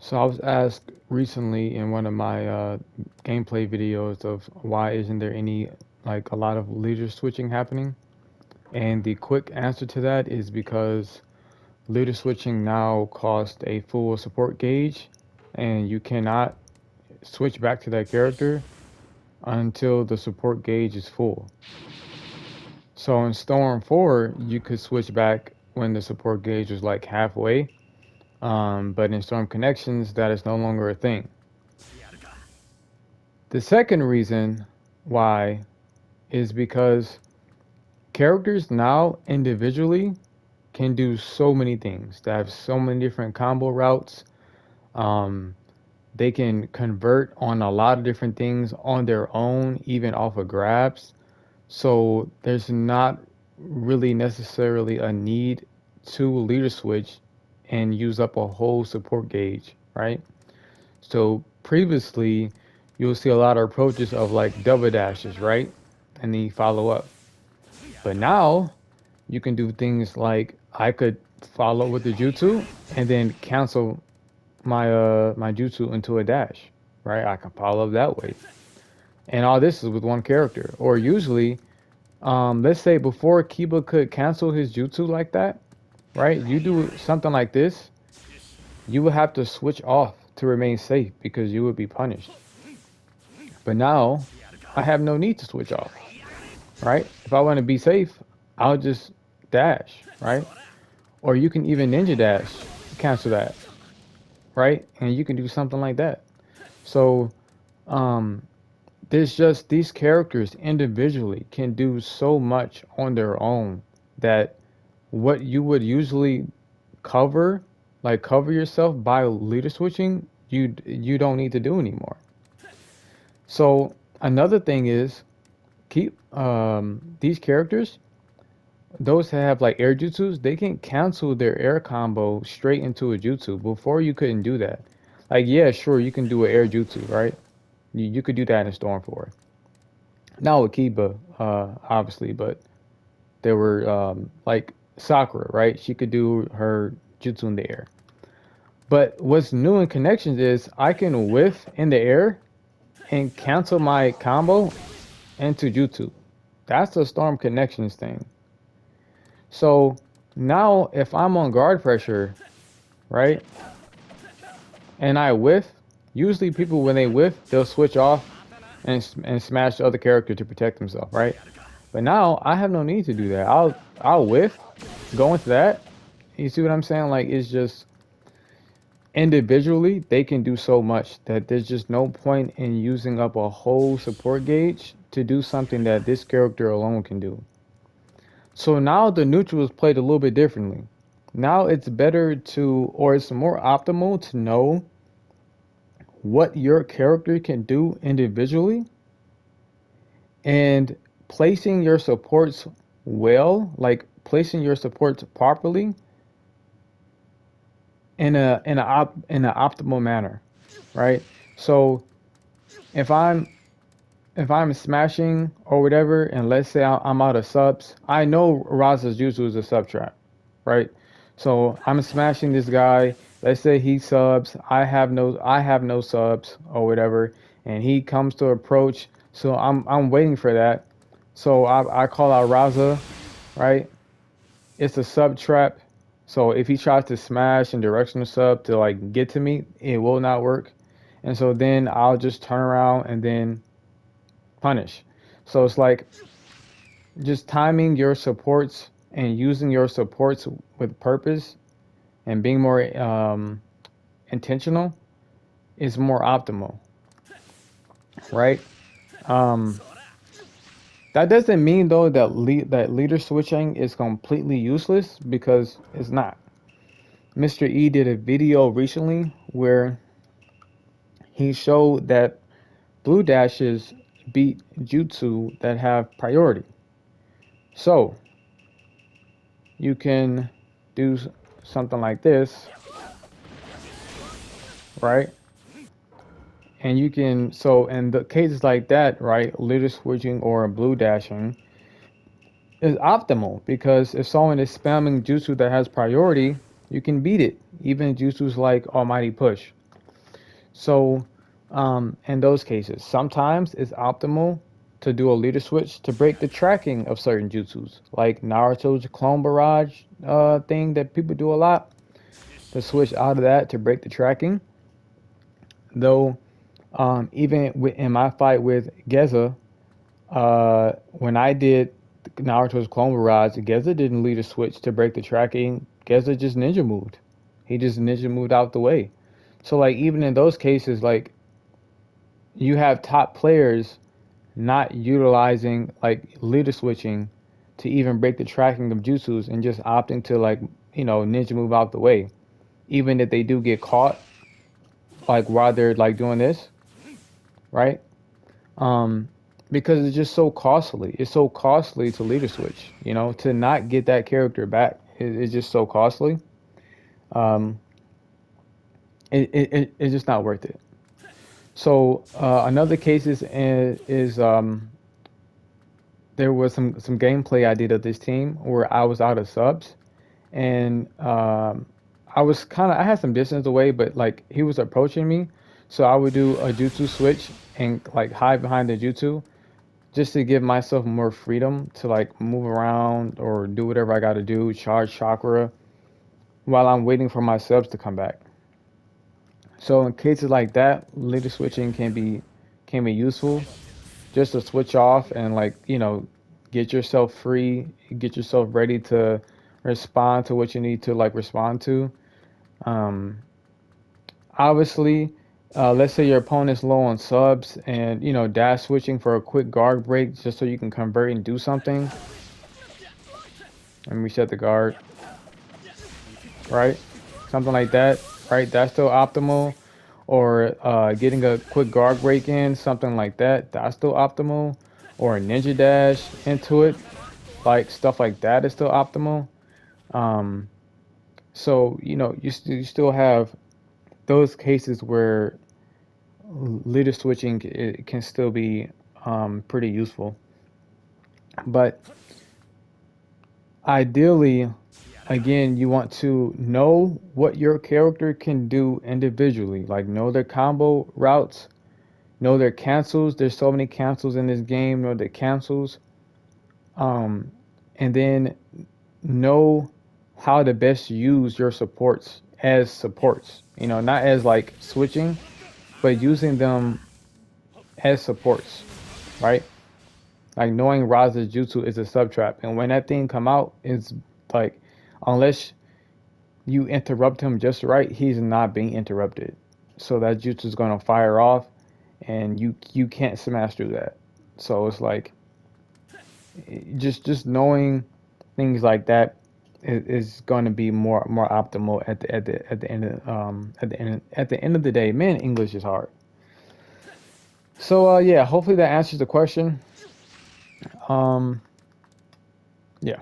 So I was asked recently in one of my gameplay videos of why isn't there any like a lot of leader switching happening? And the quick answer to that is because leader switching now costs a full support gauge, and you cannot switch back to that character until the support gauge is full. So in Storm 4, you could switch back when the support gauge was like halfway, but in Storm Connections, that is no longer a thing. The second reason why is because characters now individually can do so many things. They have so many different combo routes. Um, they can convert on a lot of different things on their own, even off of grabs. So there's not really necessarily a need to leader switch and use up a whole support gauge, right? So previously, you'll see a lot of approaches of like double dashes, right? And then you follow up. But now you can do things like I could follow with the jutsu and then cancel my jutsu into a dash, right? I can follow up that way. And all this is with one character. Or usually, let's say before Kiba could cancel his jutsu like that, right? You do something like this, you would have to switch off to remain safe because you would be punished. But now I have no need to switch off, right? If I want to be safe, I'll just dash, right? Or you can even ninja dash, cancel that, right? And you can do something like that. So um, there's just these characters individually can do so much on their own that what you would usually cover, like cover yourself by leader switching, you don't need to do anymore. So another thing is keep these characters, those that have like air jutsus, they can cancel their air combo straight into a jutsu. Before you couldn't do that. Like yeah, sure you can do an air jutsu, right? You could do that in Storm 4. Not with Kiba, obviously, but there were like Sakura, right? She could do her jutsu in the air. But what's new in connections is I can whiff in the air and cancel my combo into jutsu. That's the Storm Connections thing. So now if I'm on guard pressure, right, and I whiff, usually people when they whiff, they'll switch off and smash the other character to protect themselves, right? But now I have no need to do that. I'll whiff, go into that. You see what I'm saying? Like it's just individually they can do so much that there's just no point in using up a whole support gauge to do something that this character alone can do. So now the neutral is played a little bit differently. Now it's better to, or it's more optimal to know what your character can do individually and placing your supports well, like placing your supports properly in an optimal manner, right? So if I'm if I'm smashing or whatever, and let's say I'm out of subs, I know Raza's Jutsu is a sub trap, right? So I'm smashing this guy. Let's say he subs. I have no subs or whatever, and he comes to approach. So I'm waiting for that. So I call out Raza, right? It's a sub trap. So if he tries to smash and directional sub to like get to me, it will not work. And so then I'll just turn around and then punish. So it's like just timing your supports and using your supports with purpose and being more intentional is more optimal, right? Um, that doesn't mean though that that leader switching is completely useless because it's not. Mr. E did a video recently where he showed that blue dashes beat jutsu that have priority. So you can do something like this, right? And you can, so in the cases like that, right, leader switching or blue dashing is optimal because if someone is spamming jutsu that has priority, you can beat it. Even jutsus like Almighty Push. So, in those cases, sometimes it's optimal to do a leader switch to break the tracking of certain jutsus, like Naruto's clone barrage thing that people do a lot. To switch out of that to break the tracking. Though, even in my fight with Geza, when I did Naruto's clone barrage, Geza didn't lead a switch to break the tracking. Geza just ninja moved. He just ninja moved out the way. So like even in those cases, like you have top players not utilizing like leader switching to even break the tracking of jutsus and just opting to like ninja move out the way, even if they do get caught like while they're like doing this, right? Um, because it's just so costly. It's so costly to leader switch. To not get that character back is just so costly. Um, it's just not worth it. So another case is there was some gameplay I did of this team where I was out of subs and I had some distance away, but like he was approaching me, so I would do a jutsu switch and like hide behind the jutsu just to give myself more freedom to like move around or do whatever I got to do, charge chakra while I'm waiting for my subs to come back. So in cases like that, leader switching can be useful just to switch off and like get yourself free, get yourself ready to respond to what you need to like respond to. Um, Obviously, let's say your opponent's low on subs and dash switching for a quick guard break just so you can convert and do something and reset the guard, right? Something like that, right? That's still optimal. Or getting a quick guard break in, something like that, that's still optimal. Or a ninja dash into it, like stuff like that is still optimal. Um, so you still have those cases where leader switching it can still be pretty useful. But ideally, again, you want to know what your character can do individually, like know their combo routes, know their cancels. There's so many cancels in this game, know their cancels. Um, and then know how to best use your supports as supports. Not as like switching, but using them as supports, right? Like knowing Raza's jutsu is a sub trap, and when that thing come out, it's like unless you interrupt him just right, he's not being interrupted. So that jutsu is gonna fire off, and you can't smash through that. So it's like just knowing things like that is going to be more optimal at the end of at the end of the day. Man, English is hard. So yeah, hopefully that answers the question. Um, yeah.